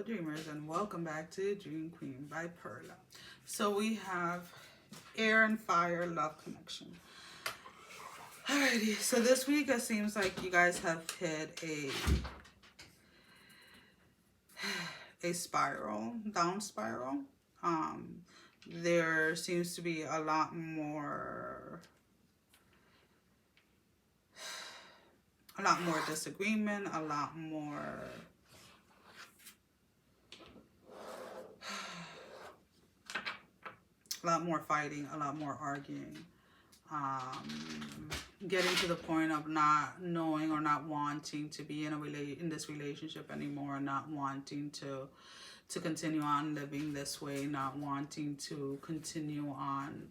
dreamers, and welcome back to Dream Queen by Perla. So we have air and fire love connection. Alrighty, so this week it seems like you guys have hit a spiral, down spiral. There seems to be a lot more disagreement, a lot more fighting, a lot more arguing, getting to the point of not knowing or not wanting to be in this relationship anymore, not wanting to continue on living this way, not wanting to continue on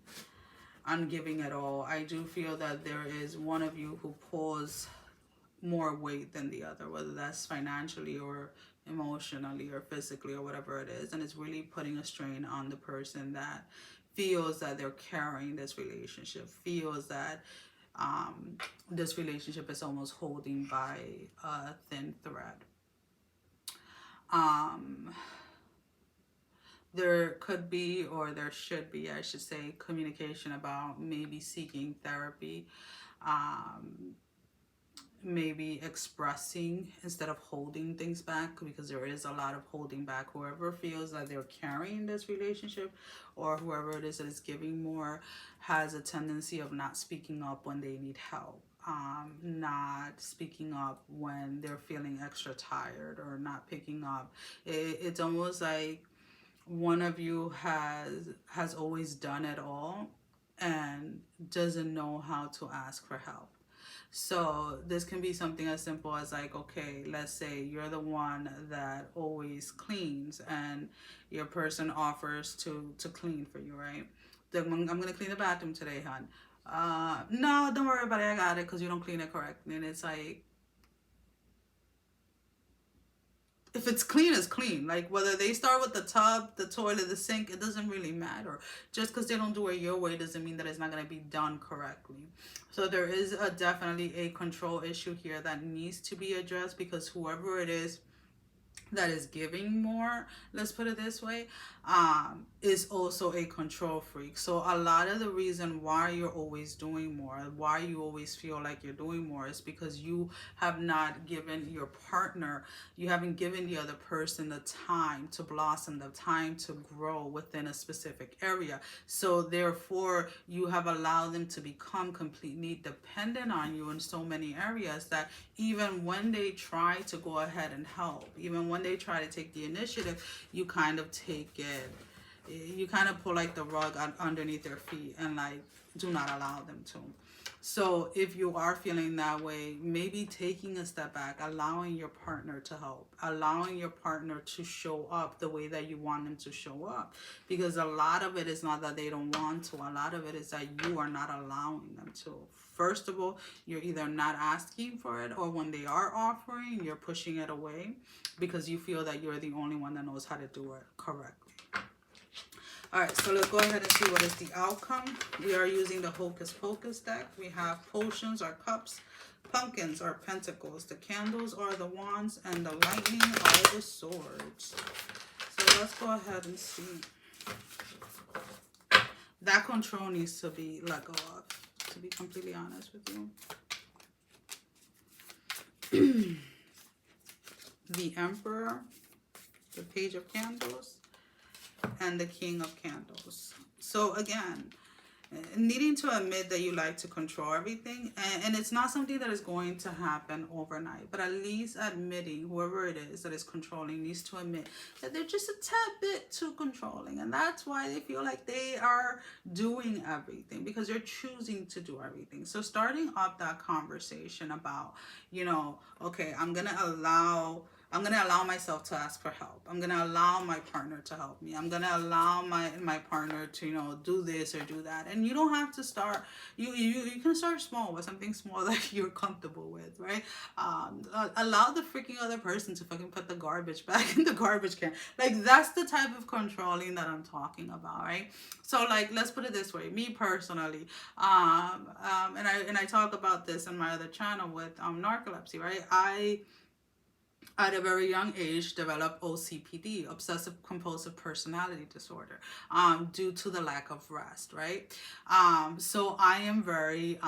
giving it all. I do feel that there is one of you who pulls more weight than the other, whether that's financially or emotionally or physically or whatever it is, and it's really putting a strain on the person that feels that they're carrying this relationship, feels that this relationship is almost holding by a thin thread. There could be, or there should be, I should say, communication about maybe seeking therapy, maybe expressing instead of holding things back, because there is a lot of holding back. Whoever feels that they're carrying this relationship, or whoever it is that is giving more, has a tendency of not speaking up when they need help, not speaking up when they're feeling extra tired, or not picking up. It's almost like one of you has always done it all and doesn't know how to ask for help. So this can be something as simple as like, okay, let's say you're the one that always cleans and your person offers to clean for you, right? I'm gonna clean the bathroom today, hon. No, don't worry about it, I got it, because you don't clean it correctly. And it's like, if it's clean, it's clean. Like, whether they start with the tub, the toilet, the sink, it doesn't really matter. Just because they don't do it your way doesn't mean that it's not going to be done correctly. So there is definitely a control issue here that needs to be addressed, because whoever it is that is giving more, let's put it this way, is also a control freak. So a lot of the reason why you're always doing more, why you always feel like you're doing more, is because you have not given your partner, you haven't given the other person the time to blossom, the time to grow within a specific area. So therefore you have allowed them to become completely dependent on you in so many areas, that even when they try to go ahead and help, even when they try to take the initiative, you kind of take it, you kind of pull like the rug underneath their feet and like do not allow them to. So if you are feeling that way, maybe taking a step back, allowing your partner to help, allowing your partner to show up the way that you want them to show up. Because a lot of it is not that they don't want to, a lot of it is that you are not allowing them to. First of all, you're either not asking for it, or when they are offering, you're pushing it away because you feel that you're the only one that knows how to do it correctly. All right, so let's go ahead and see what is the outcome. We are using the Hocus Pocus deck. We have potions or cups, pumpkins or pentacles, the candles are the wands, and the lightning are the swords. So let's go ahead and see. That control needs to be let go of, to be completely honest with you. The Emperor, the Page of Candles, and the King of Candles. So again, needing to admit that you like to control everything, and it's not something that is going to happen overnight, but at least admitting, whoever it is that is controlling needs to admit that they're just a tad bit too controlling, and that's why they feel like they are doing everything, because they're choosing to do everything. So starting up that conversation about, you know, okay, I'm gonna allow myself to ask for help. I'm going to allow my partner to help me. I'm going to allow my partner to, you know, do this or do that. And you don't have to start, you can start small with something small that you're comfortable with, right? Allow the freaking other person to fucking put the garbage back in the garbage can. Like, that's the type of controlling that I'm talking about, right? So, like, let's put it this way. Me personally, and I talk about this in my other channel with narcolepsy, right? at a very young age, developed OCPD, obsessive compulsive personality disorder, due to the lack of rest, right? So I am very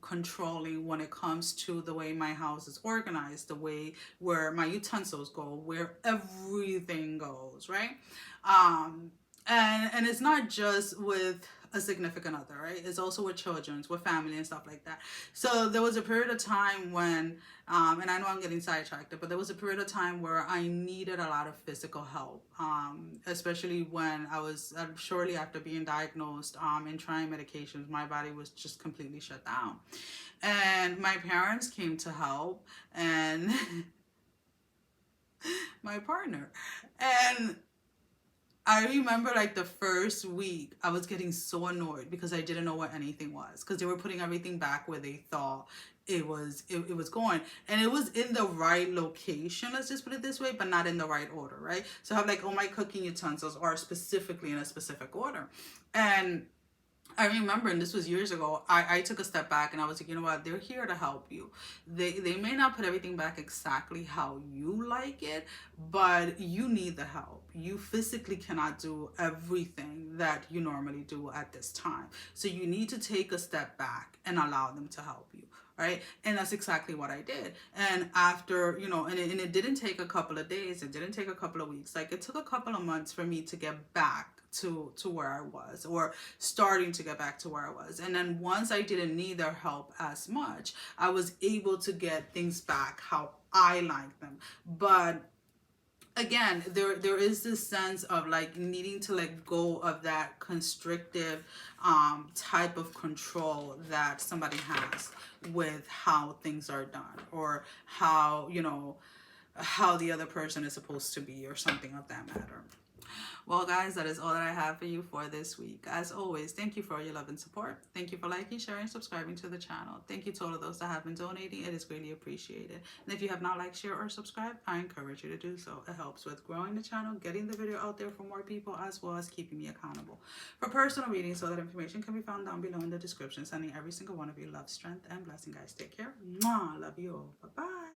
controlling when it comes to the way my house is organized, the way where my utensils go, where everything goes, right? And it's not just with a significant other, right? It's also with children, with family and stuff like that. So there was a period of time when, and I know I'm getting sidetracked, but there was a period of time where I needed a lot of physical help, especially when I was shortly after being diagnosed and trying medications. My body was just completely shut down, and my parents came to help, and my partner, and I remember like the first week I was getting so annoyed because I didn't know what anything was, because they were putting everything back where they thought it was going, and it was in the right location, let's just put it this way, but not in the right order, right? So I have like all my cooking utensils are specifically in a specific order. And I remember, and this was years ago, I took a step back and I was like, you know what, they're here to help you. They may not put everything back exactly how you like it, but you need the help. You physically cannot do everything that you normally do at this time. So you need to take a step back and allow them to help you. Right. And that's exactly what I did. And after, and it didn't take a couple of days. It didn't take a couple of weeks. Like, it took a couple of months for me to get back to where I was, or starting to get back to where I was. And then once I didn't need their help as much, I was able to get things back how I like them. But again, there is this sense of like needing to let go of that constrictive type of control that somebody has with how things are done, or how how the other person is supposed to be, or something of that matter. Well, guys, that is all that I have for you for this week. As always, thank you for all your love and support. Thank you for liking, sharing, subscribing to the channel. Thank you to all of those that have been donating. It is greatly appreciated. And if you have not liked, share, or subscribed, I encourage you to do so. It helps with growing the channel, getting the video out there for more people, as well as keeping me accountable. For personal readings, all that information can be found down below in the description. Sending every single one of you love, strength, and blessing, guys. Take care. Mwah. Love you all. Bye-bye.